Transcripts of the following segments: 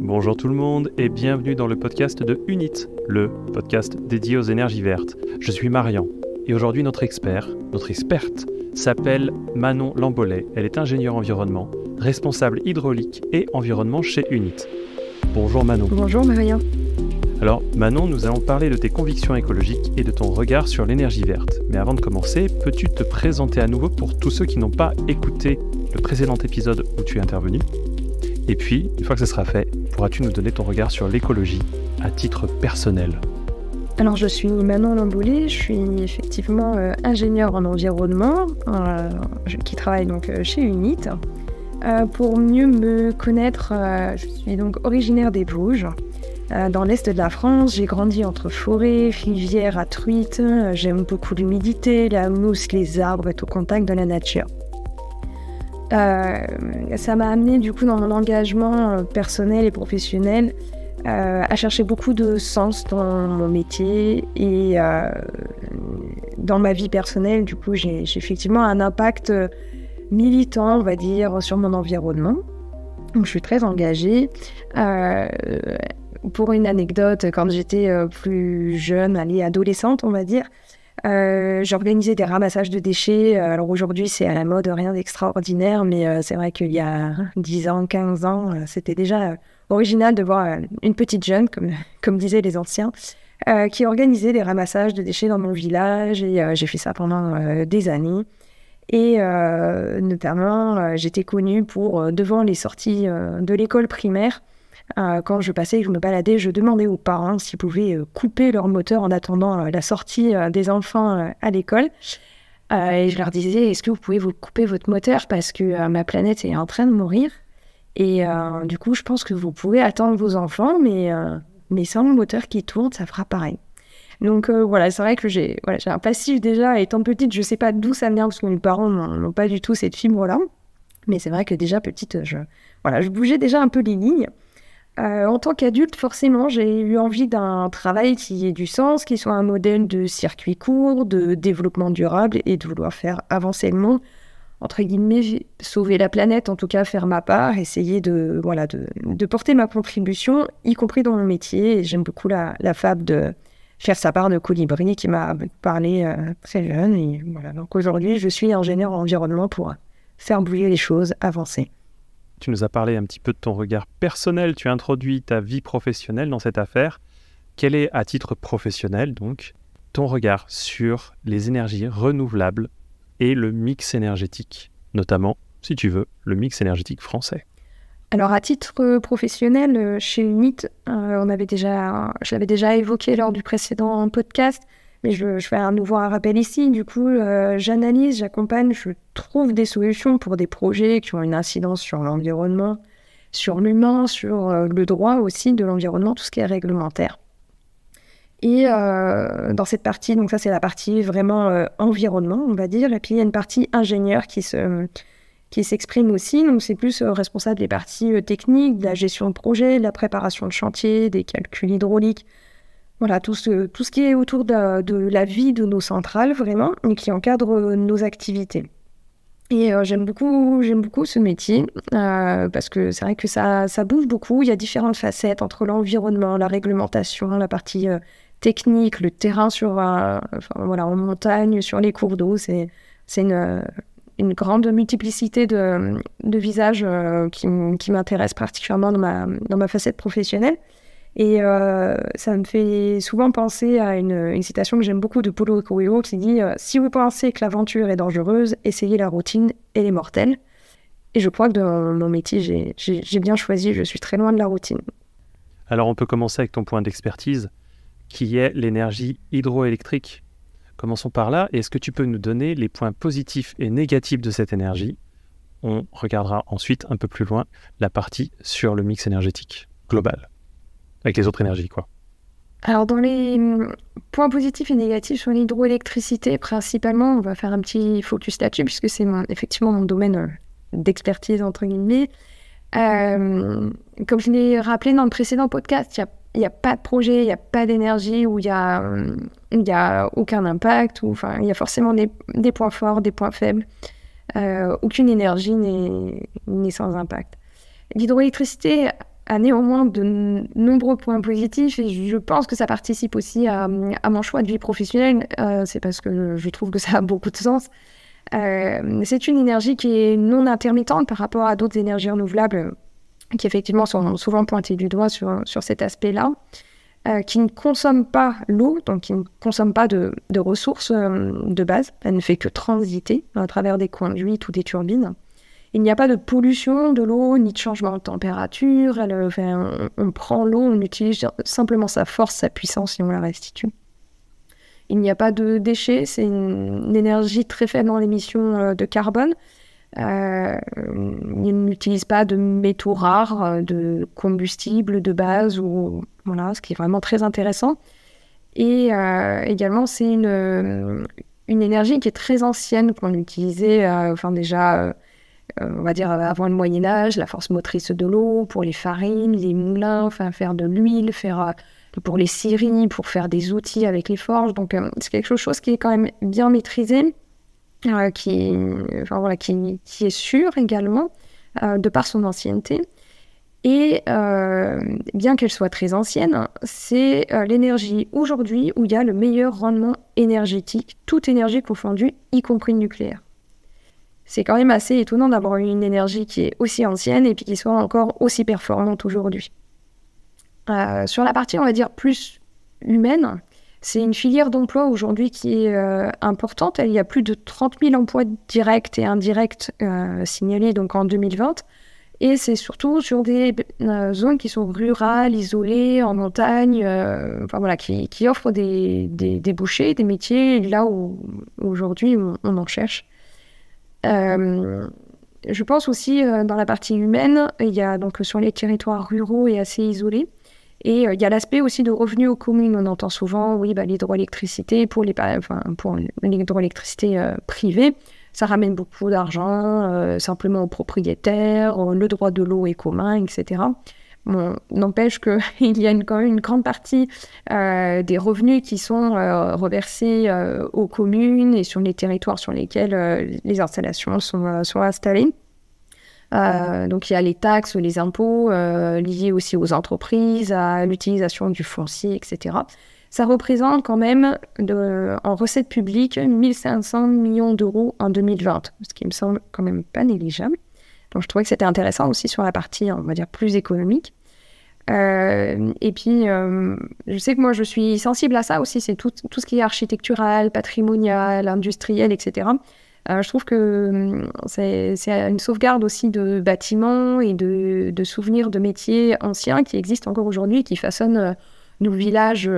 Bonjour tout le monde et bienvenue dans le podcast de Unit, le podcast dédié aux énergies vertes. Je suis Marian et aujourd'hui notre experte s'appelle Manon Lambolet. Elle est ingénieure environnement, responsable hydraulique et environnement chez Unit. Bonjour Manon. Bonjour Marian. Alors Manon, nous allons parler de tes convictions écologiques et de ton regard sur l'énergie verte. Mais avant de commencer, peux-tu te présenter à nouveau pour tous ceux qui n'ont pas écouté le précédent épisode où tu es intervenu ? Et puis, une fois que ce sera fait, pourras-tu nous donner ton regard sur l'écologie à titre personnel ? Alors, je suis Manon Lambolet, je suis effectivement ingénieure en environnement qui travaille donc chez Unit. Pour mieux me connaître, je suis donc originaire des Vosges. Dans l'est de la France, j'ai grandi entre forêts, rivières à truites. J'aime beaucoup l'humidité, la mousse, les arbres, être au contact de la nature. Ça m'a amené du coup dans mon engagement personnel et professionnel à chercher beaucoup de sens dans mon métier et dans ma vie personnelle. Du coup, j'ai effectivement un impact militant, on va dire, sur mon environnement. Donc, je suis très engagée. Pour une anecdote, quand j'étais plus jeune, adolescente, on va dire, j'organisais des ramassages de déchets. Alors aujourd'hui, c'est à la mode, rien d'extraordinaire, mais c'est vrai qu'il y a 10 ans, 15 ans, c'était déjà original de voir une petite jeune, comme disaient les anciens, qui organisait des ramassages de déchets dans mon village. Et j'ai fait ça pendant des années. Et notamment, j'étais connue pour, devant les sorties de l'école primaire, quand je passais et que je me baladais, je demandais aux parents s'ils pouvaient couper leur moteur en attendant la sortie des enfants à l'école. Et je leur disais, est-ce que vous pouvez vous couper votre moteur parce que ma planète est en train de mourir. Et du coup, je pense que vous pouvez attendre vos enfants, mais sans le moteur qui tourne, ça fera pareil. Donc voilà, c'est vrai que j'ai un passif déjà, étant petite, je ne sais pas d'où ça vient, parce que mes parents n'ont pas du tout cette fibre-là. Mais c'est vrai que déjà petite, je bougeais déjà un peu les lignes. En tant qu'adulte, forcément, j'ai eu envie d'un travail qui ait du sens, qui soit un modèle de circuit court, de développement durable et de vouloir faire avancer le monde, entre guillemets, sauver la planète, en tout cas faire ma part, essayer de porter ma contribution, y compris dans mon métier. Et j'aime beaucoup la fable de faire sa part de colibri qui m'a parlé très jeune. Et voilà. Donc aujourd'hui, je suis ingénieure en environnement pour faire bouger les choses, avancer. Tu nous as parlé un petit peu de ton regard personnel, tu as introduit ta vie professionnelle dans cette affaire. Quel est, à titre professionnel, donc, ton regard sur les énergies renouvelables et le mix énergétique, notamment, si tu veux, le mix énergétique français? Alors, à titre professionnel, chez Unit, je l'avais déjà évoqué lors du précédent podcast, mais je fais à nouveau un rappel ici. Du coup, j'analyse, j'accompagne, je trouve des solutions pour des projets qui ont une incidence sur l'environnement, sur l'humain, sur le droit aussi de l'environnement, tout ce qui est réglementaire. Et dans cette partie, donc ça c'est la partie vraiment environnement, on va dire, et puis il y a une partie ingénieur qui s'exprime aussi, donc c'est plus responsable des parties techniques, de la gestion de projet, de la préparation de chantier, des calculs hydrauliques. Voilà, tout ce qui est autour de la vie de nos centrales, vraiment, et qui encadre nos activités. Et j'aime beaucoup ce métier, parce que c'est vrai que ça bouge beaucoup. Il y a différentes facettes entre l'environnement, la réglementation, la partie technique, le terrain en montagne, sur les cours d'eau. C'est une grande multiplicité de visages qui m'intéressent particulièrement dans ma facette professionnelle. Et ça me fait souvent penser à une citation que j'aime beaucoup de Paulo Coelho qui dit « Si vous pensez que l'aventure est dangereuse, essayez la routine, elle est mortelle ». Et je crois que dans mon métier, j'ai bien choisi, je suis très loin de la routine. Alors on peut commencer avec ton point d'expertise, qui est l'énergie hydroélectrique. Commençons par là. Est-ce que tu peux nous donner les points positifs et négatifs de cette énergie ? On regardera ensuite, un peu plus loin, la partie sur le mix énergétique global. Avec les autres énergies, quoi. Alors, dans les points positifs et négatifs sur l'hydroélectricité, principalement, on va faire un petit focus là-dessus, puisque c'est effectivement mon domaine d'expertise, entre guillemets. Comme je l'ai rappelé dans le précédent podcast, il n'y a pas de projet, il n'y a pas d'énergie où il y a aucun impact, il y a forcément des points forts, des points faibles. Aucune énergie n'est sans impact. L'hydroélectricité a néanmoins de nombreux points positifs et je pense que ça participe aussi à mon choix de vie professionnelle. C'est parce que je trouve que ça a beaucoup de sens. C'est une énergie qui est non intermittente par rapport à d'autres énergies renouvelables qui effectivement sont souvent pointées du doigt sur cet aspect-là, qui ne consomme pas l'eau, donc qui ne consomme pas de ressources de base. Elle ne fait que transiter à travers des conduites ou des turbines. Il n'y a pas de pollution de l'eau, ni de changement de température. On prend l'eau, on utilise simplement sa force, sa puissance et on la restitue. Il n'y a pas de déchets, c'est une énergie très faible en émissions de carbone. Il n'utilise pas de métaux rares, de combustibles de base, voilà, ce qui est vraiment très intéressant. Et également, c'est une énergie qui est très ancienne, qu'on utilisait on va dire avant le Moyen-Âge, la force motrice de l'eau, pour les farines, les moulins, faire de l'huile, pour les scieries, pour faire des outils avec les forges. Donc, c'est quelque chose qui est quand même bien maîtrisé, qui est sûr également, de par son ancienneté. Et bien qu'elle soit très ancienne, c'est l'énergie aujourd'hui où il y a le meilleur rendement énergétique, toute énergie confondue, y compris le nucléaire. C'est quand même assez étonnant d'avoir une énergie qui est aussi ancienne et puis qui soit encore aussi performante aujourd'hui. Sur la partie, on va dire, plus humaine, c'est une filière d'emploi aujourd'hui qui est importante. Il y a plus de 30 000 emplois directs et indirects signalés donc en 2020. Et c'est surtout sur des zones qui sont rurales, isolées, en montagne, qui offrent des débouchés, des métiers là où aujourd'hui on en cherche. Je pense aussi dans la partie humaine, il y a donc sur les territoires ruraux et assez isolés, et il y a l'aspect aussi de revenus aux communes. On entend souvent, l'hydroélectricité pour l'hydroélectricité privée, ça ramène beaucoup d'argent simplement aux propriétaires, le droit de l'eau est commun, etc. Bon, n'empêche qu'il y a quand même une grande partie des revenus qui sont reversés aux communes et sur les territoires sur lesquels les installations sont installées. Donc il y a les taxes, les impôts liés aussi aux entreprises, à l'utilisation du foncier, etc. Ça représente quand même en recettes publiques 1 500 millions d'euros en 2020, ce qui me semble quand même pas négligeable. Donc je trouvais que c'était intéressant aussi sur la partie, on va dire, plus économique. Et puis, je sais que moi, je suis sensible à ça aussi, c'est tout ce qui est architectural, patrimonial, industriel, etc. Je trouve que c'est une sauvegarde aussi de bâtiments et de souvenirs de métiers anciens qui existent encore aujourd'hui, qui façonnent nos villages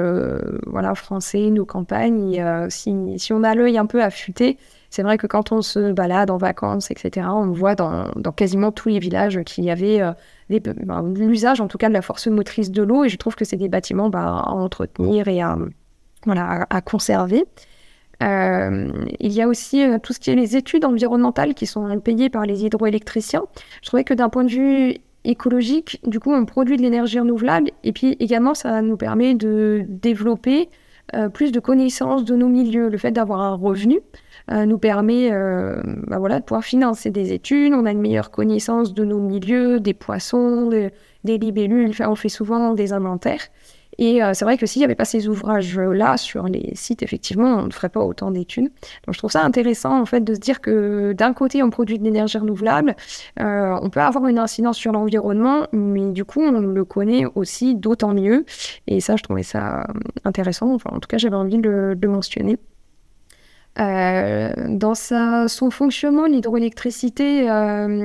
français, nos campagnes. Et, si on a l'œil un peu affûté, c'est vrai que quand on se balade en vacances, etc., on voit dans quasiment tous les villages qu'il y avait l'usage, en tout cas, de la force motrice de l'eau. Et je trouve que c'est des bâtiments à entretenir et à conserver. Il y a aussi tout ce qui est les études environnementales qui sont payées par les hydroélectriciens. Je trouvais que d'un point de vue écologique, du coup, on produit de l'énergie renouvelable et puis également, ça nous permet de développer plus de connaissances de nos milieux. Le fait d'avoir un revenu nous permet de pouvoir financer des études. On a une meilleure connaissance de nos milieux, des poissons, des libellules. On fait souvent des inventaires. Et c'est vrai que s'il n'y avait pas ces ouvrages-là sur les sites, effectivement, on ne ferait pas autant d'études. Donc je trouve ça intéressant en fait de se dire que d'un côté, on produit de l'énergie renouvelable, on peut avoir une incidence sur l'environnement, mais du coup, on le connaît aussi d'autant mieux. Et ça, je trouvais ça intéressant. Enfin, en tout cas, j'avais envie de le mentionner. Dans son fonctionnement, l'hydroélectricité,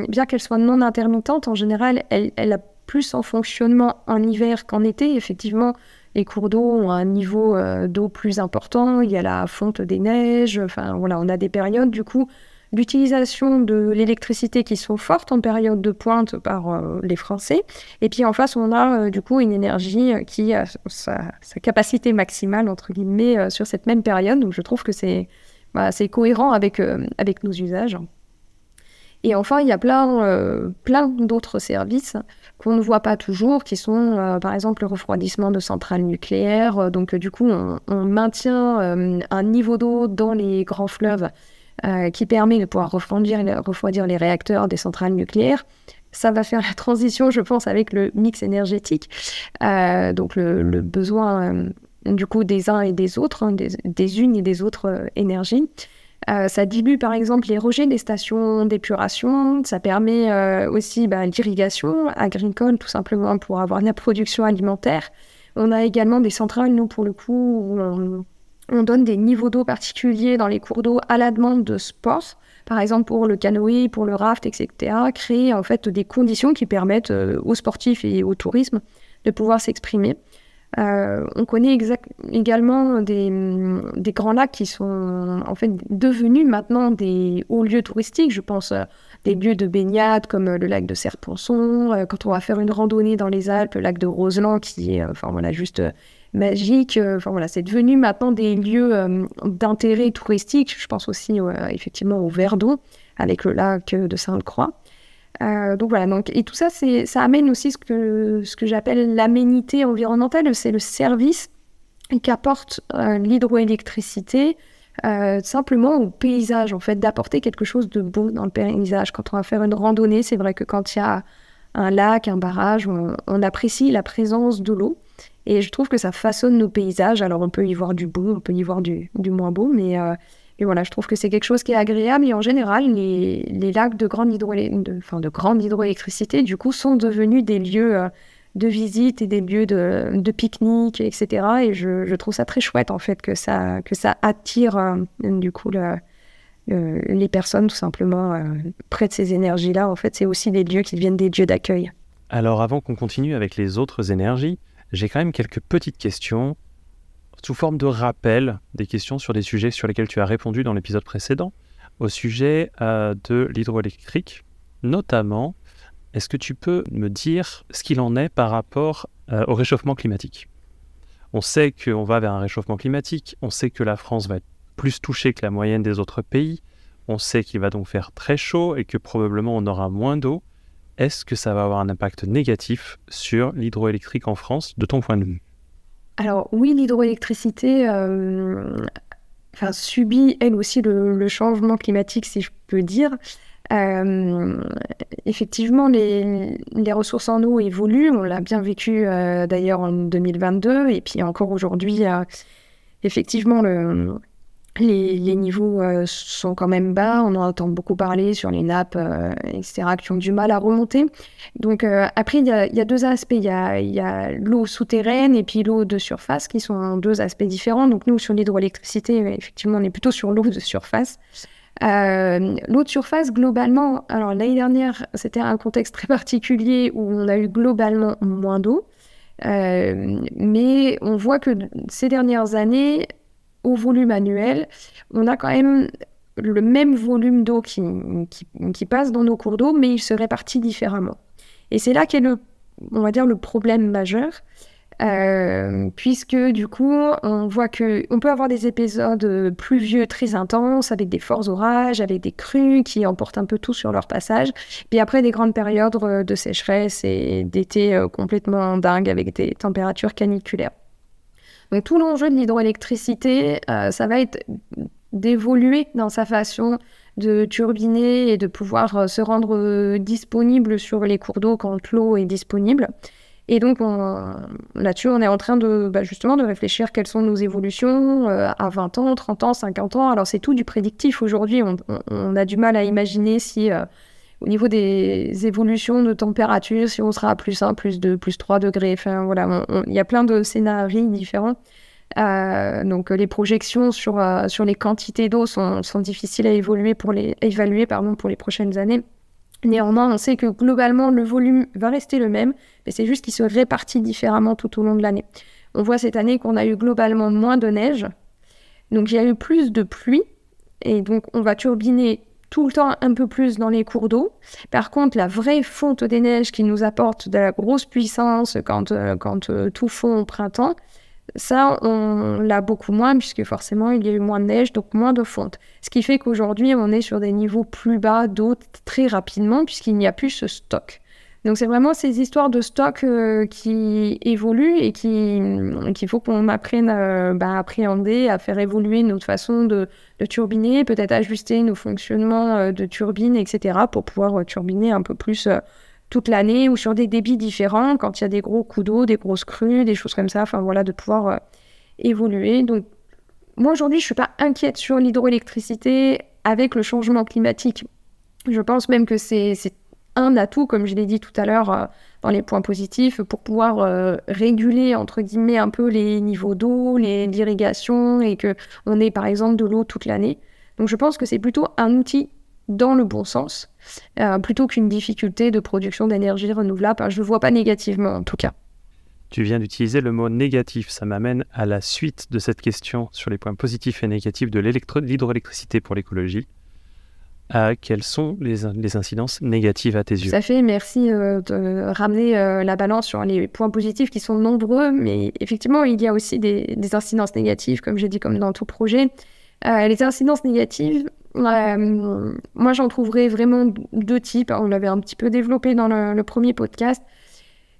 bien qu'elle soit non intermittente, en général, elle a plus en fonctionnement en hiver qu'en été. Effectivement, les cours d'eau ont un niveau d'eau plus important, il y a la fonte des neiges, on a des périodes du coup d'utilisation de l'électricité qui sont fortes en période de pointe par les Français. Et puis en face, on a du coup une énergie qui a sa capacité maximale, entre guillemets, sur cette même période. Donc je trouve que c'est cohérent avec nos usages. Et enfin, il y a plein d'autres services qu'on ne voit pas toujours, qui sont par exemple le refroidissement de centrales nucléaires. Donc du coup, on maintient un niveau d'eau dans les grands fleuves qui permet de pouvoir refroidir les réacteurs des centrales nucléaires. ça va faire la transition, je pense, avec le mix énergétique. Donc le besoin du coup des uns et des autres, hein, des unes et des autres énergies. Ça dilue par exemple les rejets des stations d'épuration, ça permet aussi l'irrigation agricole tout simplement pour avoir de la production alimentaire. On a également des centrales, nous pour le coup, où on donne des niveaux d'eau particuliers dans les cours d'eau à la demande de sport, par exemple pour le canoë, pour le raft, etc. Créer en fait des conditions qui permettent aux sportifs et au tourisme de pouvoir s'exprimer. On connaît également des grands lacs qui sont en fait devenus maintenant des hauts lieux touristiques. Je pense des lieux de baignade comme le lac de Serre-Ponçon. Quand on va faire une randonnée dans les Alpes, le lac de Roseland qui est juste magique. C'est devenu maintenant des lieux d'intérêt touristique. Je pense aussi effectivement au Verdon avec le lac de Sainte-Croix. Et tout ça, ça amène aussi ce que j'appelle l'aménité environnementale, c'est le service qu'apporte l'hydroélectricité simplement au paysage, en fait, d'apporter quelque chose de beau dans le paysage. Quand on va faire une randonnée, c'est vrai que quand il y a un lac, un barrage, on apprécie la présence de l'eau. Et je trouve que ça façonne nos paysages. Alors, on peut y voir du beau, on peut y voir du moins beau, mais voilà, je trouve que c'est quelque chose qui est agréable. Et en général, les lacs de grande hydroélectricité, du coup, sont devenus des lieux de visite et des lieux de pique-nique, etc. Et je trouve ça très chouette, en fait, que ça attire, du coup, les personnes, tout simplement, près de ces énergies-là. En fait, c'est aussi des lieux qui deviennent des lieux d'accueil. Alors, avant qu'on continue avec les autres énergies, j'ai quand même quelques petites questions sous forme de rappel, des questions sur des sujets sur lesquels tu as répondu dans l'épisode précédent, au sujet de l'hydroélectrique. Notamment, est-ce que tu peux me dire ce qu'il en est par rapport au réchauffement climatique ? On sait qu'on va vers un réchauffement climatique, on sait que la France va être plus touchée que la moyenne des autres pays, on sait qu'il va donc faire très chaud et que probablement on aura moins d'eau. Est-ce que ça va avoir un impact négatif sur l'hydroélectrique en France, de ton point de vue ? Alors oui, l'hydroélectricité subit elle aussi le changement climatique, si je peux dire. Effectivement, les ressources en eau évoluent. On l'a bien vécu d'ailleurs en 2022 et puis encore aujourd'hui, effectivement, les niveaux sont quand même bas. On en entend beaucoup parler sur les nappes, etc., qui ont du mal à remonter. Donc après, il y a deux aspects. Il y a l'eau souterraine et puis l'eau de surface, qui sont deux aspects différents. Donc nous, sur l'hydroélectricité, effectivement, on est plutôt sur l'eau de surface. L'eau de surface, globalement, alors l'année dernière, c'était un contexte très particulier où on a eu globalement moins d'eau. Mais on voit que ces dernières années, au volume annuel, on a quand même le même volume d'eau qui passe dans nos cours d'eau, mais il se répartit différemment. Et c'est là qu'est on va dire, le problème majeur, puisque du coup, on voit qu'on peut avoir des épisodes pluvieux très intenses, avec des forts orages, avec des crues qui emportent un peu tout sur leur passage, puis après des grandes périodes de sécheresse et d'été complètement dingues, avec des températures caniculaires. Donc tout l'enjeu de l'hydroélectricité, ça va être d'évoluer dans sa façon de turbiner et de pouvoir se rendre disponible sur les cours d'eau quand l'eau est disponible. Et donc là-dessus, on est en train justement de réfléchir quelles sont nos évolutions à 20 ans, 30 ans, 50 ans. Alors c'est tout du prédictif aujourd'hui. On a du mal à imaginer si au niveau des évolutions de température, si on sera à plus 1, plus 2, plus 3 degrés. Enfin, voilà, il y a plein de scénarios différents. Donc, les projections sur les quantités d'eau sont difficiles à évaluer pour les prochaines années. Néanmoins, on sait que globalement, le volume va rester le même, mais c'est juste qu'il se répartit différemment tout au long de l'année. On voit cette année qu'on a eu globalement moins de neige, donc il y a eu plus de pluie, et donc on va turbiner tout le temps un peu plus dans les cours d'eau. Par contre, la vraie fonte des neiges qui nous apporte de la grosse puissance quand tout fond au printemps, ça, on l'a beaucoup moins, puisque forcément, il y a eu moins de neige, donc moins de fonte. Ce qui fait qu'aujourd'hui, on est sur des niveaux plus bas d'eau très rapidement, puisqu'il n'y a plus ce stock. Donc, c'est vraiment ces histoires de stock qui évoluent et qu'il faut qu'on apprenne à appréhender, à faire évoluer notre façon de turbiner, peut-être ajuster nos fonctionnements de turbine, etc., pour pouvoir turbiner un peu plus toute l'année ou sur des débits différents quand il y a des gros coups d'eau, des grosses crues, des choses comme ça. Enfin voilà, de pouvoir évoluer. Donc moi aujourd'hui, je suis pas inquiète sur l'hydroélectricité avec le changement climatique. Je pense même que c'est un atout, comme je l'ai dit tout à l'heure, dans les points positifs, pour pouvoir réguler, entre guillemets, un peu les niveaux d'eau, l'irrigation, et qu'on ait, par exemple, de l'eau toute l'année. Donc, je pense que c'est plutôt un outil dans le bon sens, plutôt qu'une difficulté de production d'énergie renouvelable. Enfin, je ne le vois pas négativement, en tout cas. Tu viens d'utiliser le mot négatif. Ça m'amène à la suite de cette question sur les points positifs et négatifs de l'hydroélectricité pour l'écologie. Quelles sont les incidences négatives à tes yeux? Ça fait, merci de ramener la balance sur les points positifs qui sont nombreux, mais effectivement, il y a aussi des incidences négatives, comme j'ai dit, comme dans tout projet. Les incidences négatives, moi, j'en trouverais vraiment deux types. On l'avait un petit peu développé dans le premier podcast.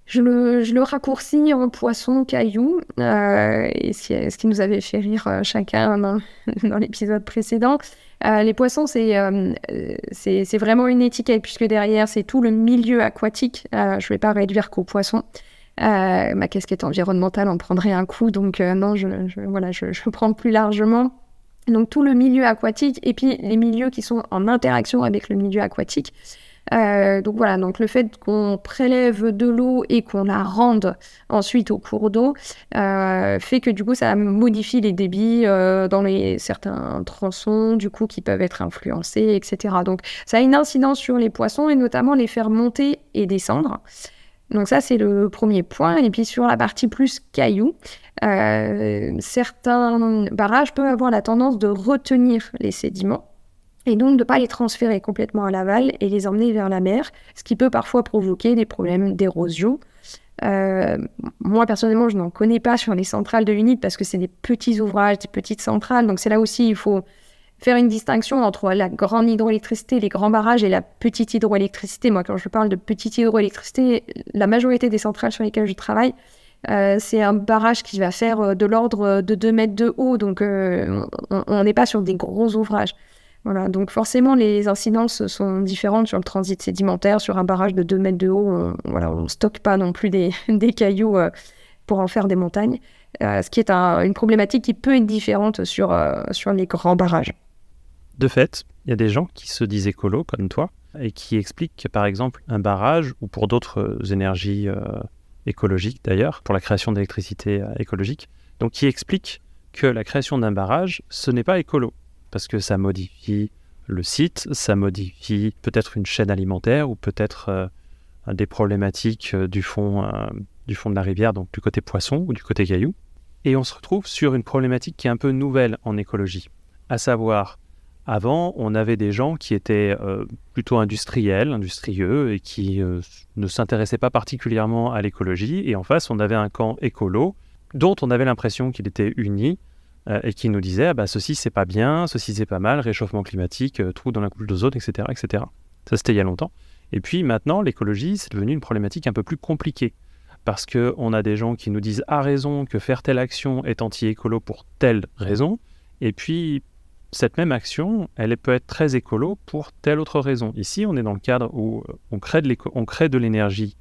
Je le raccourcis en poisson caillou, et ce qui nous avait fait rire chacun dans l'épisode précédent. Les poissons, c'est vraiment une étiquette, puisque derrière, c'est tout le milieu aquatique. Je ne vais pas réduire qu'aux poissons. Ma casquette environnementale en prendrait un coup, donc non, je prends plus largement. Donc tout le milieu aquatique, et puis les milieux qui sont en interaction avec le milieu aquatique. Donc voilà, donc le fait qu'on prélève de l'eau et qu'on la rende ensuite au cours d'eau fait que du coup ça modifie les débits dans certains tronçons du coup qui peuvent être influencés, etc. Donc ça a une incidence sur les poissons et notamment les faire monter et descendre. Donc ça c'est le premier point. Et puis sur la partie plus cailloux, certains barrages peuvent avoir la tendance de retenir les sédiments et donc de ne pas les transférer complètement à l'aval et les emmener vers la mer, ce qui peut parfois provoquer des problèmes d'érosion. Moi, personnellement, je n'en connais pas sur les centrales de l'UNIT parce que c'est des petits ouvrages, des petites centrales. Donc c'est là aussi, il faut faire une distinction entre la grande hydroélectricité, les grands barrages et la petite hydroélectricité. Moi, quand je parle de petite hydroélectricité, la majorité des centrales sur lesquelles je travaille, c'est un barrage qui va faire de l'ordre de 2 mètres de haut. Donc on n'est pas sur des gros ouvrages. Voilà, donc forcément, les incidences sont différentes sur le transit sédimentaire. Sur un barrage de 2 mètres de haut, on ne stocke pas non plus des cailloux pour en faire des montagnes, ce qui est une problématique qui peut être différente sur les grands barrages. De fait, il y a des gens qui se disent écolos, comme toi, et qui expliquent que, par exemple, un barrage, ou pour d'autres énergies écologiques d'ailleurs, pour la création d'électricité écologique, donc qui expliquent que la création d'un barrage, ce n'est pas écolo. Parce que ça modifie le site, ça modifie peut-être une chaîne alimentaire ou peut-être des problématiques du fond de la rivière, donc du côté poisson ou du côté caillou. Et on se retrouve sur une problématique qui est un peu nouvelle en écologie. À savoir, avant, on avait des gens qui étaient plutôt industrieux et qui ne s'intéressaient pas particulièrement à l'écologie. Et en face, on avait un camp écolo dont on avait l'impression qu'il était uni, et qui nous disait ceci c'est pas bien, ceci c'est pas mal, réchauffement climatique, trou dans la couche d'ozone, etc., etc. Ça c'était il y a longtemps. Et puis maintenant, l'écologie c'est devenu une problématique un peu plus compliquée parce qu'on a des gens qui nous disent à raison que faire telle action est anti-écolo pour telle raison, et puis cette même action, elle peut être très écolo pour telle autre raison. Ici, on est dans le cadre où on crée de l'énergie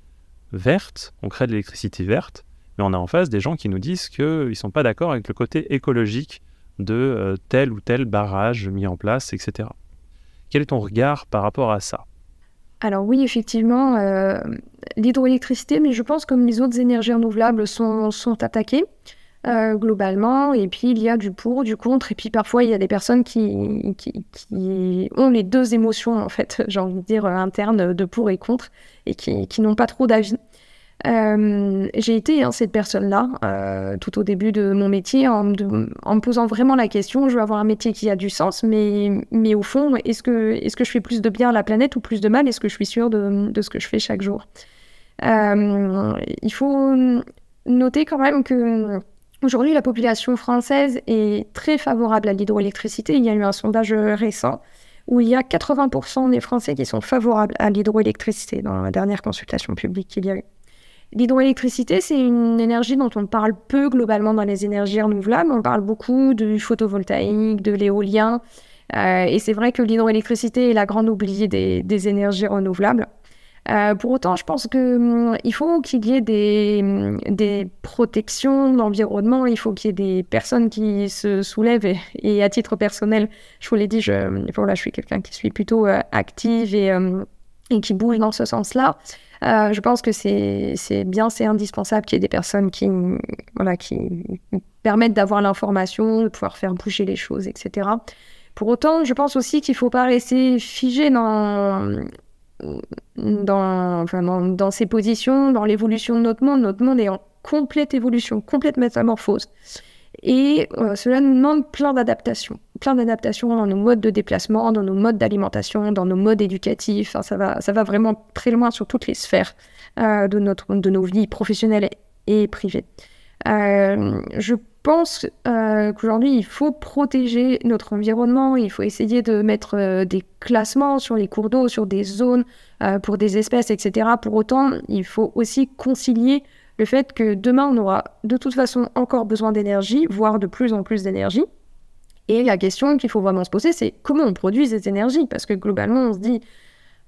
verte, on crée de l'électricité verte, mais on a en face des gens qui nous disent qu'ils ne sont pas d'accord avec le côté écologique de tel ou tel barrage mis en place, etc. Quel est ton regard par rapport à ça ? Alors oui, effectivement, l'hydroélectricité, mais je pense comme les autres énergies renouvelables sont attaquées globalement, et puis il y a du pour, du contre, et puis parfois il y a des personnes qui ont les deux émotions, en fait, j'ai envie de dire, internes de pour et contre, et qui n'ont pas trop d'avis. J'ai été cette personne-là tout au début de mon métier en me posant vraiment la question, je veux avoir un métier qui a du sens, mais au fond, est-ce que je fais plus de bien à la planète ou plus de mal? Est-ce que je suis sûre de ce que je fais chaque jour? Il faut noter quand même que aujourd'hui, la population française est très favorable à l'hydroélectricité. Il y a eu un sondage récent où il y a 80% des Français qui sont favorables à l'hydroélectricité dans la dernière consultation publique qu'il y a eu. L'hydroélectricité, c'est une énergie dont on parle peu globalement dans les énergies renouvelables. On parle beaucoup du photovoltaïque, de l'éolien. Et c'est vrai que l'hydroélectricité est la grande oubliée des énergies renouvelables. Pour autant, je pense que il faut qu'il y ait des protections d'environnement, il faut qu'il y ait des personnes qui se soulèvent et à titre personnel, je vous l'ai dit, je suis quelqu'un qui suis plutôt active et qui bouge dans ce sens-là. Je pense que c'est indispensable qu'il y ait des personnes qui permettent d'avoir l'information, de pouvoir faire bouger les choses, etc. Pour autant, je pense aussi qu'il ne faut pas rester figé dans ces positions, dans l'évolution de notre monde. Notre monde est en complète évolution, complète métamorphose. Et cela nous demande plein d'adaptations dans nos modes de déplacement, dans nos modes d'alimentation, dans nos modes éducatifs. Enfin, ça va vraiment très loin sur toutes les sphères de nos vies professionnelles et privées. Je pense qu'aujourd'hui, il faut protéger notre environnement, il faut essayer de mettre des classements sur les cours d'eau, sur des zones pour des espèces, etc. Pour autant, il faut aussi concilier le fait que demain, on aura de toute façon encore besoin d'énergie, voire de plus en plus d'énergie. Et la question qu'il faut vraiment se poser, c'est comment on produit cette énergie? Parce que globalement, on se dit,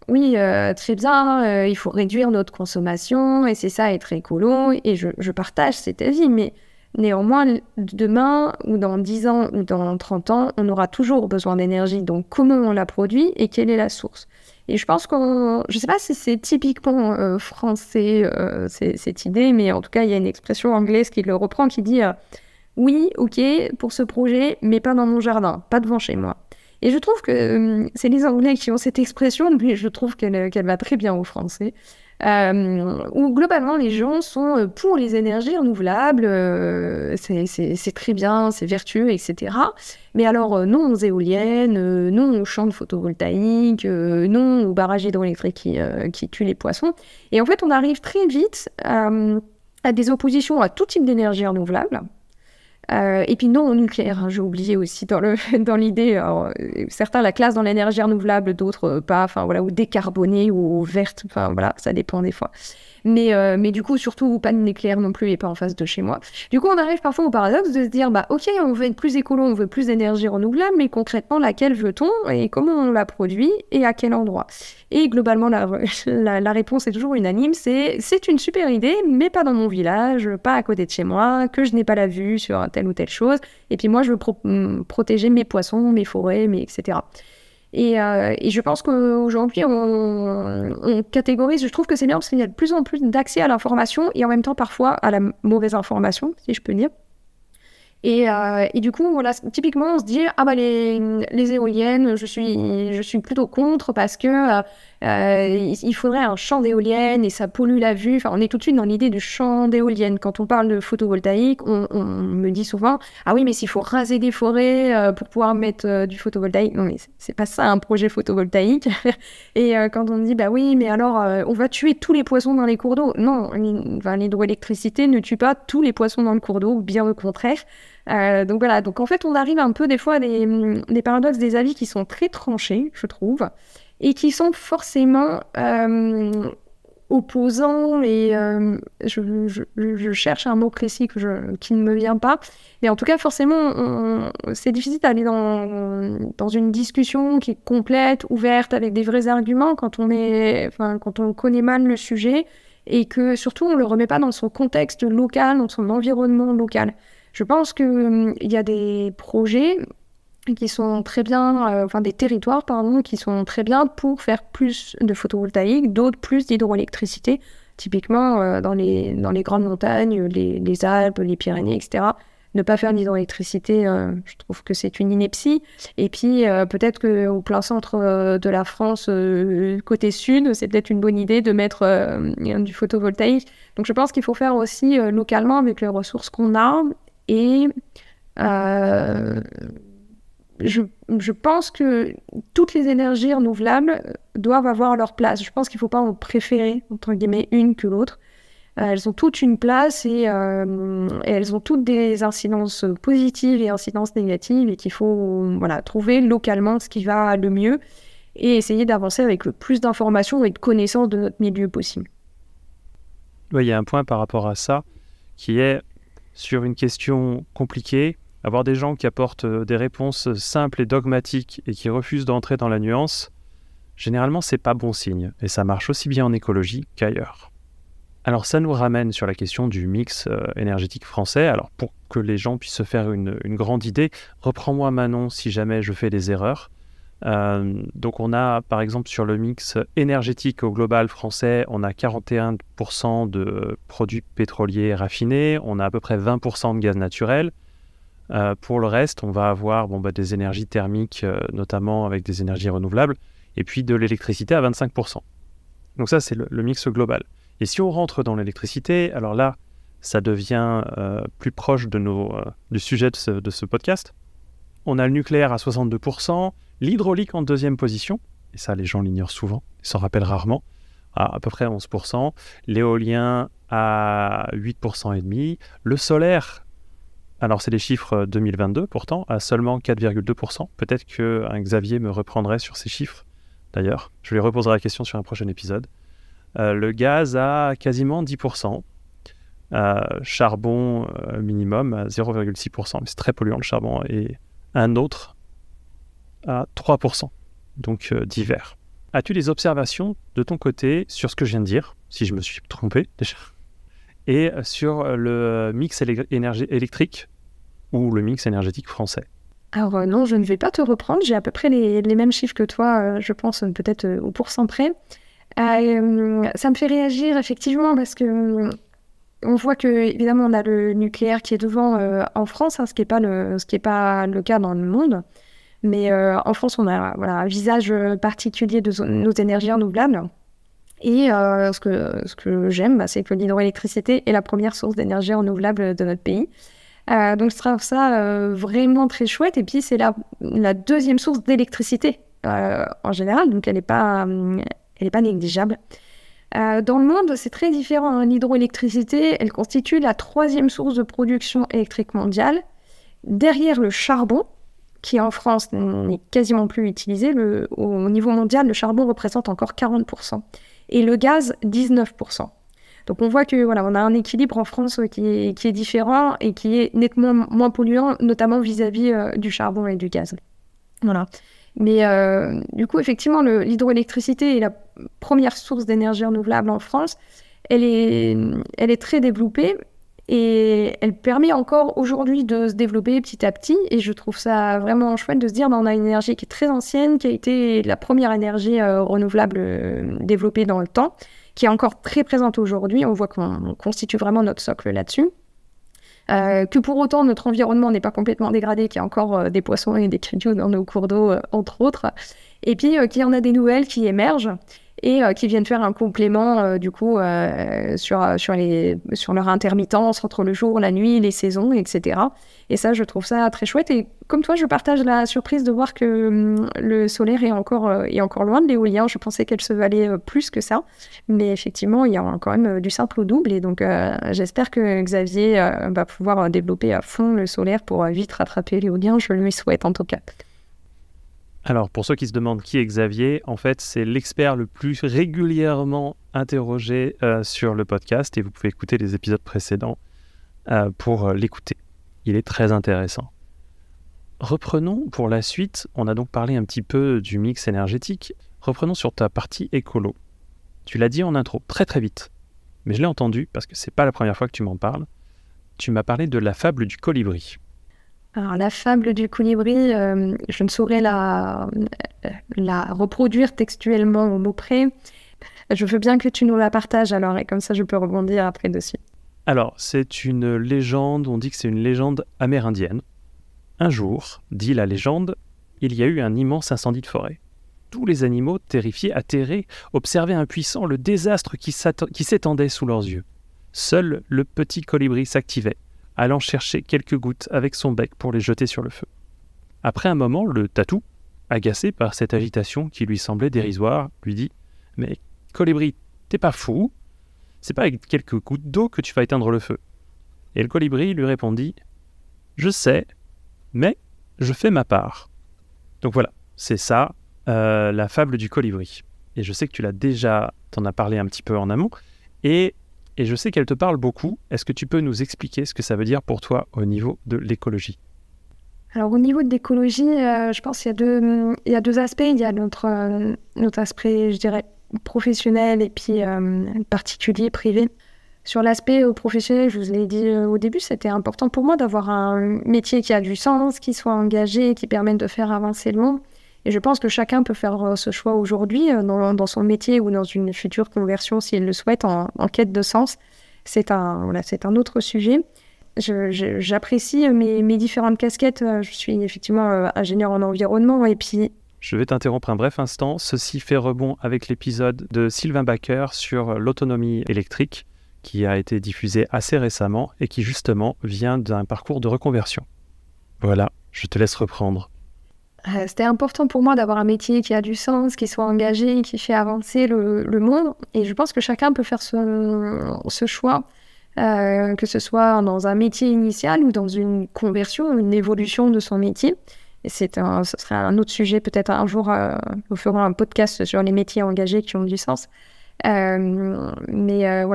oui, très bien, il faut réduire notre consommation, et c'est ça être écolo, et je partage cet avis, mais néanmoins, demain, ou dans 10 ans, ou dans 30 ans, on aura toujours besoin d'énergie. Donc, comment on la produit et quelle est la source? Et je pense je ne sais pas si c'est typiquement français, cette idée, mais en tout cas, il y a une expression anglaise qui le reprend, qui dit oui, ok, pour ce projet, mais pas dans mon jardin, pas devant chez moi. Et je trouve que c'est les Anglais qui ont cette expression, mais je trouve qu'elle va très bien au français. Où globalement les gens sont pour les énergies renouvelables, c'est très bien, c'est vertueux, etc. Mais alors non aux éoliennes, non aux champs de photovoltaïque, non aux barrages hydroélectriques qui tuent les poissons. Et en fait, on arrive très vite à des oppositions à tout type d'énergie renouvelable. Et puis non au nucléaire, hein, j'ai oublié aussi dans l'idée, certains la classent dans l'énergie renouvelable, d'autres pas, enfin voilà, ou décarbonée ou verte, enfin voilà, ça dépend des fois. Mais du coup, surtout pas de nucléaire non plus et pas en face de chez moi. Du coup, on arrive parfois au paradoxe de se dire, bah ok, on veut être plus écolo, on veut plus d'énergie renouvelable, mais concrètement, laquelle veut-on et comment on la produit et à quel endroit? Et globalement, la réponse est toujours unanime, c'est une super idée, mais pas dans mon village, pas à côté de chez moi, que je n'ai pas la vue sur telle ou telle chose. Et puis moi, je veux protéger mes poissons, mes forêts, etc. Et je pense qu'aujourd'hui, on catégorise, je trouve que c'est bien parce qu'il y a de plus en plus d'accès à l'information et en même temps parfois à la mauvaise information, si je peux dire. Et du coup, voilà, typiquement, on se dit, ah bah les éoliennes, je suis plutôt contre parce que il faudrait un champ d'éoliennes et ça pollue la vue. Enfin, on est tout de suite dans l'idée du champ d'éoliennes. Quand on parle de photovoltaïque, on me dit souvent, ah oui, mais s'il faut raser des forêts pour pouvoir mettre du photovoltaïque. Non, mais c'est pas ça un projet photovoltaïque. Et quand on me dit, bah oui, mais alors on va tuer tous les poissons dans les cours d'eau. Non, l'hydroélectricité ne tue pas tous les poissons dans le cours d'eau, bien au contraire. Donc voilà, donc en fait on arrive un peu des fois à des paradoxes, des avis qui sont très tranchés, je trouve, et qui sont forcément opposants, et je cherche un mot précis qui ne me vient pas, mais en tout cas forcément c'est difficile d'aller dans une discussion qui est complète, ouverte, avec des vrais arguments quand on connaît mal le sujet, et que surtout on ne le remet pas dans son contexte local, dans son environnement local. Je pense qu'il y a des projets qui sont très bien, des territoires, pardon, qui sont très bien pour faire plus de photovoltaïque, d'autres plus d'hydroélectricité, typiquement dans les grandes montagnes, les Alpes, les Pyrénées, etc. Ne pas faire d'hydroélectricité, je trouve que c'est une ineptie. Et puis, peut-être qu'au plein centre de la France, côté sud, c'est peut-être une bonne idée de mettre du photovoltaïque. Donc, je pense qu'il faut faire aussi localement avec les ressources qu'on a. Et je pense que toutes les énergies renouvelables doivent avoir leur place. Je pense qu'il ne faut pas en préférer, entre guillemets, une que l'autre. Elles ont toutes une place et elles ont toutes des incidences positives et incidences négatives, et qu'il faut trouver localement ce qui va le mieux et essayer d'avancer avec le plus d'informations et de connaissances de notre milieu possible. Oui, il y a un point par rapport à ça qui est sur une question compliquée, avoir des gens qui apportent des réponses simples et dogmatiques et qui refusent d'entrer dans la nuance, généralement, c'est pas bon signe, et ça marche aussi bien en écologie qu'ailleurs. Alors ça nous ramène sur la question du mix énergétique français. Alors pour que les gens puissent se faire une grande idée, reprends-moi Manon si jamais je fais des erreurs. Donc on a par exemple sur le mix énergétique au global français, on a 41% de produits pétroliers raffinés, on a à peu près 20% de gaz naturel. Pour le reste, on va avoir des énergies thermiques, notamment avec des énergies renouvelables, et puis de l'électricité à 25%. Donc ça, c'est le mix global. Et si on rentre dans l'électricité, alors là, ça devient plus proche du sujet de ce podcast. On a le nucléaire à 62%, l'hydraulique en deuxième position, et ça, les gens l'ignorent souvent, ils s'en rappellent rarement, à peu près 11%, l'éolien à 8,5%, le solaire, alors c'est les chiffres 2022 pourtant, à seulement 4,2%. Peut-être que Xavier me reprendrait sur ces chiffres, d'ailleurs. Je lui reposerai la question sur un prochain épisode. Le gaz à quasiment 10%. Charbon minimum à 0,6%. Mais c'est très polluant le charbon. Et un autre à 3%. Donc divers. As-tu des observations de ton côté sur ce que je viens de dire, si je me suis trompé déjà, et sur le mix électrique ou le mix énergétique français? Alors non, je ne vais pas te reprendre. J'ai à peu près les mêmes chiffres que toi, je pense peut-être au pourcent près. Ça me fait réagir effectivement parce que on voit que évidemment on a le nucléaire qui est devant en France, ce qui n'est pas le cas dans le monde. Mais en France, on a un visage particulier de nos énergies renouvelables. Et ce que j'aime, c'est que l'hydroélectricité est la première source d'énergie renouvelable de notre pays. Donc je trouve ça vraiment très chouette. Et puis c'est la deuxième source d'électricité en général, donc elle n'est pas négligeable. Dans le monde, c'est très différent. L'hydroélectricité, elle constitue la troisième source de production électrique mondiale, derrière le charbon, qui en France n'est quasiment plus utilisé. Au niveau mondial, le charbon représente encore 40%, et le gaz 19%. Donc on voit que on a un équilibre en France qui est différent et qui est nettement moins polluant, notamment vis-à-vis du charbon et du gaz. Voilà. Mais du coup, effectivement, l'hydroélectricité est la première source d'énergie renouvelable en France. Elle est très développée et elle permet encore aujourd'hui de se développer petit à petit. Et je trouve ça vraiment chouette de se dire on a une énergie qui est très ancienne, qui a été la première énergie renouvelable développée dans le temps, qui est encore très présente aujourd'hui. On voit qu'on constitue vraiment notre socle là-dessus. Que pour autant, notre environnement n'est pas complètement dégradé, qu'il y a encore des poissons et des crayons dans nos cours d'eau, entre autres. Et puis, qu'il y en a des nouvelles qui émergent et qui viennent faire un complément, sur leur intermittence entre le jour, la nuit, les saisons, etc. Et ça, je trouve ça très chouette. Et comme toi, je partage la surprise de voir que le solaire est encore loin de l'éolien. Je pensais qu'elle se valait plus que ça. Mais effectivement, il y a quand même du simple au double. Et donc, j'espère que Xavier va pouvoir développer à fond le solaire pour vite rattraper l'éolien. Je lui souhaite en tout cas. Alors, pour ceux qui se demandent qui est Xavier, en fait, c'est l'expert le plus régulièrement interrogé sur le podcast et vous pouvez écouter les épisodes précédents pour l'écouter. Il est très intéressant. Reprenons pour la suite, on a donc parlé un petit peu du mix énergétique. Reprenons sur ta partie écolo. Tu l'as dit en intro, très très vite, mais je l'ai entendu parce que c'est pas la première fois que tu m'en parles. Tu m'as parlé de la fable du colibri. Alors, la fable du colibri, je ne saurais la reproduire textuellement au mot près. Je veux bien que tu nous la partages alors, et comme ça je peux rebondir après dessus. Alors, c'est une légende, on dit que c'est une légende amérindienne. Un jour, dit la légende, il y a eu un immense incendie de forêt. Tous les animaux, terrifiés, atterrés, observaient impuissants le désastre qui s'étendait sous leurs yeux. Seul le petit colibri s'activait, allant chercher quelques gouttes avec son bec pour les jeter sur le feu. Après un moment, le tatou, agacé par cette agitation qui lui semblait dérisoire, lui dit « Mais colibri, t'es pas fou ? C'est pas avec quelques gouttes d'eau que tu vas éteindre le feu. » Et le colibri lui répondit « Je sais, mais je fais ma part. » Donc voilà, c'est ça, la fable du colibri. Et je sais que t'en as parlé un petit peu en amont, et je sais qu'elle te parle beaucoup. Est-ce que tu peux nous expliquer ce que ça veut dire pour toi au niveau de l'écologie ? Alors au niveau de l'écologie, je pense qu'il y a deux aspects. Il y a notre aspect, je dirais, professionnel et puis particulier, privé. Sur l'aspect professionnel, je vous l'ai dit au début, c'était important pour moi d'avoir un métier qui a du sens, qui soit engagé, qui permette de faire avancer le monde. Et je pense que chacun peut faire ce choix aujourd'hui dans son métier ou dans une future conversion s'il le souhaite en quête de sens. C'est un autre sujet. J'apprécie mes différentes casquettes. Je suis effectivement ingénieur en environnement et puis... Je vais t'interrompre un bref instant. Ceci fait rebond avec l'épisode de Sylvain Backer sur l'autonomie électrique qui a été diffusé assez récemment et qui justement vient d'un parcours de reconversion. Voilà, je te laisse reprendre. C'était important pour moi d'avoir un métier qui a du sens, qui soit engagé, qui fait avancer le monde. Et je pense que chacun peut faire ce choix, que ce soit dans un métier initial ou dans une conversion, une évolution de son métier. Et ce serait un autre sujet, peut-être un jour, nous ferons un podcast sur les métiers engagés qui ont du sens. Voilà,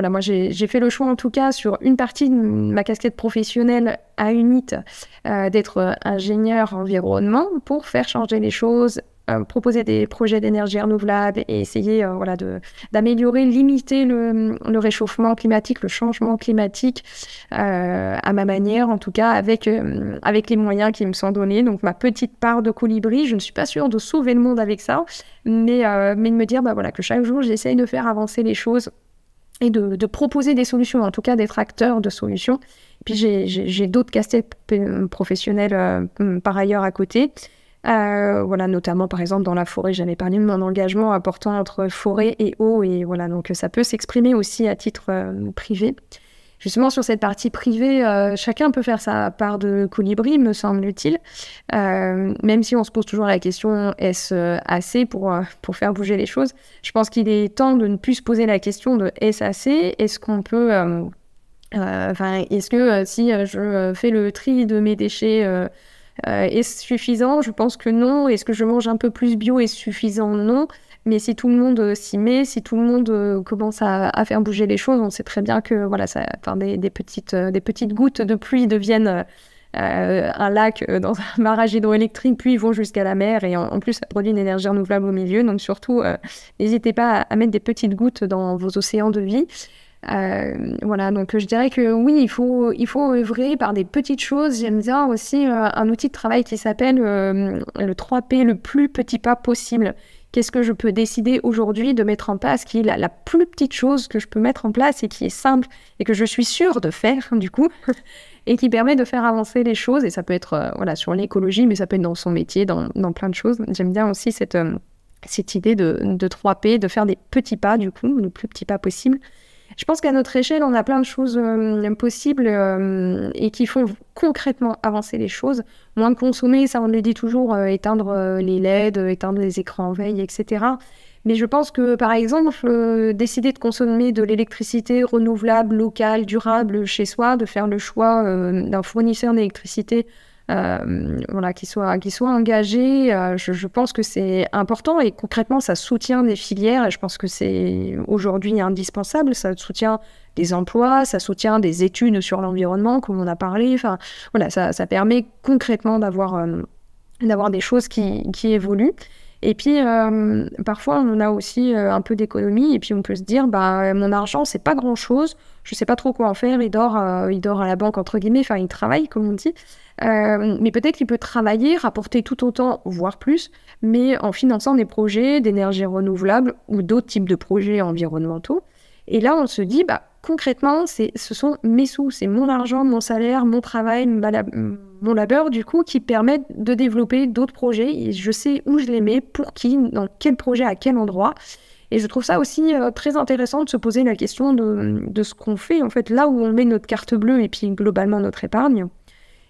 moi j'ai fait le choix en tout cas sur une partie de ma casquette professionnelle à UNIT d'être ingénieur environnement pour faire changer les choses, proposer des projets d'énergie renouvelable et essayer d'améliorer, limiter le réchauffement climatique, le changement climatique à ma manière, en tout cas avec les moyens qui me sont donnés. Donc ma petite part de colibri, je ne suis pas sûre de sauver le monde avec ça, mais de me dire que chaque jour j'essaye de faire avancer les choses et de proposer des solutions, en tout cas d'être acteur de solutions. Et puis j'ai d'autres casquettes professionnelles par ailleurs à côté. Notamment par exemple dans la forêt, j'avais parlé de mon engagement important entre forêt et eau, et voilà, donc ça peut s'exprimer aussi à titre privé. Justement sur cette partie privée, chacun peut faire sa part de colibri, me semble-t-il, même si on se pose toujours la question, est-ce assez pour faire bouger les choses? Je pense qu'il est temps de ne plus se poser la question de est-ce assez? Est-ce qu'on peut... est-ce que si je fais le tri de mes déchets... est-ce suffisant? Je pense que non. Est-ce que je mange un peu plus bio? Est-ce suffisant? Non. Mais si tout le monde s'y met, si tout le monde commence à faire bouger les choses, on sait très bien que des petites gouttes de pluie deviennent un lac dans un barrage hydroélectrique, puis ils vont jusqu'à la mer et en plus ça produit une énergie renouvelable au milieu. Donc surtout, n'hésitez pas à mettre des petites gouttes dans vos océans de vie. Donc je dirais que oui, il faut œuvrer par des petites choses. J'aime bien aussi un outil de travail qui s'appelle le 3P, le plus petit pas possible. Qu'est-ce que je peux décider aujourd'hui de mettre en place, qui est la plus petite chose que je peux mettre en place et qui est simple et que je suis sûre de faire du coup et qui permet de faire avancer les choses. Et ça peut être sur l'écologie, mais ça peut être dans son métier, dans plein de choses. J'aime bien aussi cette idée de 3P, de faire des petits pas du coup, le plus petit pas possible. Je pense qu'à notre échelle, on a plein de choses possibles et qu'il faut concrètement avancer les choses. Moins consommer, ça on le dit toujours, éteindre les LED, éteindre les écrans en veille, etc. Mais je pense que, par exemple, décider de consommer de l'électricité renouvelable, locale, durable chez soi, de faire le choix d'un fournisseur d'électricité qui soit engagé, je pense que c'est important et concrètement ça soutient des filières et je pense que c'est aujourd'hui indispensable, ça soutient des emplois, ça soutient des études sur l'environnement comme on a parlé, ça permet concrètement d'avoir des choses qui évoluent. Et puis, parfois, on a aussi un peu d'économie et puis on peut se dire, mon argent, c'est pas grand-chose, je sais pas trop quoi en faire, il dort à la banque, entre guillemets, il travaille, comme on dit. Mais peut-être qu'il peut travailler, rapporter tout autant, voire plus, mais en finançant des projets d'énergie renouvelable ou d'autres types de projets environnementaux. Et là, on se dit, concrètement, ce sont mes sous, c'est mon argent, mon salaire, mon travail, mon labeur, du coup, qui permettent de développer d'autres projets. Et je sais où je les mets, pour qui, dans quel projet, à quel endroit. Et je trouve ça aussi très intéressant de se poser la question de ce qu'on fait, en fait, là où on met notre carte bleue et puis globalement notre épargne.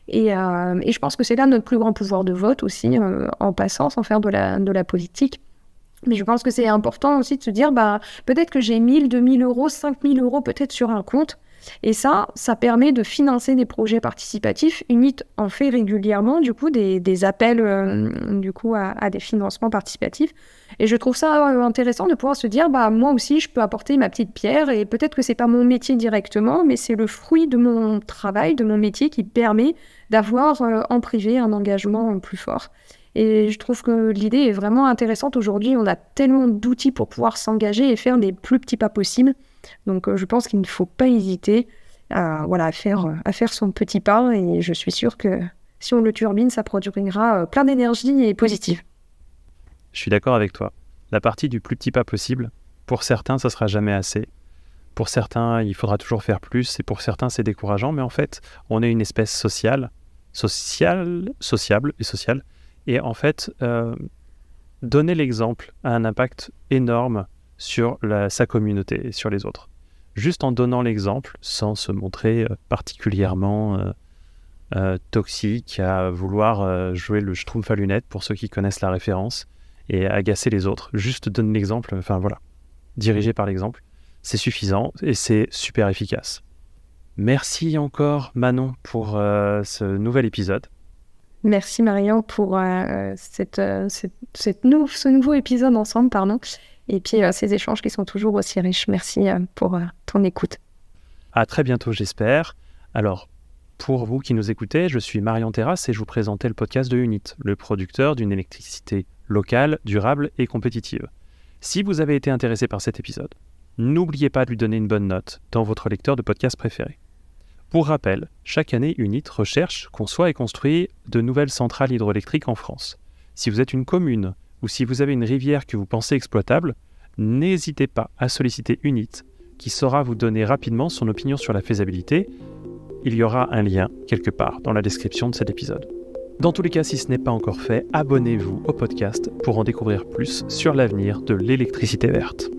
Et je pense que c'est là notre plus grand pouvoir de vote aussi, en passant, sans faire de la politique. Mais je pense que c'est important aussi de se dire, peut-être que j'ai 1 000, 2 000 euros, 5 000 euros peut-être sur un compte. Et ça permet de financer des projets participatifs. UNIT en fait régulièrement, du coup, des appels du coup, à des financements participatifs. Et je trouve ça intéressant de pouvoir se dire, moi aussi, je peux apporter ma petite pierre. Et peut-être que c'est pas mon métier directement, mais c'est le fruit de mon travail, de mon métier qui permet d'avoir en privé un engagement plus fort. Et je trouve que l'idée est vraiment intéressante. Aujourd'hui, on a tellement d'outils pour pouvoir s'engager et faire les plus petits pas possibles. Donc, je pense qu'il ne faut pas hésiter à faire son petit pas. Et je suis sûre que si on le turbine, ça produira plein d'énergie et positive. Je suis d'accord avec toi. La partie du plus petit pas possible, pour certains, ça ne sera jamais assez. Pour certains, il faudra toujours faire plus. Et pour certains, c'est décourageant. Mais en fait, on est une espèce sociable et sociale. Et en fait, donner l'exemple a un impact énorme sur sa communauté et sur les autres. Juste en donnant l'exemple, sans se montrer particulièrement toxique, à vouloir jouer le schtroumpf à lunettes pour ceux qui connaissent la référence et agacer les autres. Juste donner l'exemple, dirigé par l'exemple, c'est suffisant et c'est super efficace. Merci encore Manon pour ce nouvel épisode. Merci Marion pour ce nouveau épisode ensemble, et puis ces échanges qui sont toujours aussi riches. Merci pour ton écoute. À très bientôt, j'espère. Alors, pour vous qui nous écoutez, je suis Marion Terrasse et je vous présentais le podcast de UNIT, le producteur d'une électricité locale, durable et compétitive. Si vous avez été intéressé par cet épisode, n'oubliez pas de lui donner une bonne note dans votre lecteur de podcast préféré. Pour rappel, chaque année, UNIT recherche, conçoit et construit de nouvelles centrales hydroélectriques en France. Si vous êtes une commune ou si vous avez une rivière que vous pensez exploitable, n'hésitez pas à solliciter UNIT, qui saura vous donner rapidement son opinion sur la faisabilité. Il y aura un lien quelque part dans la description de cet épisode. Dans tous les cas, si ce n'est pas encore fait, abonnez-vous au podcast pour en découvrir plus sur l'avenir de l'électricité verte.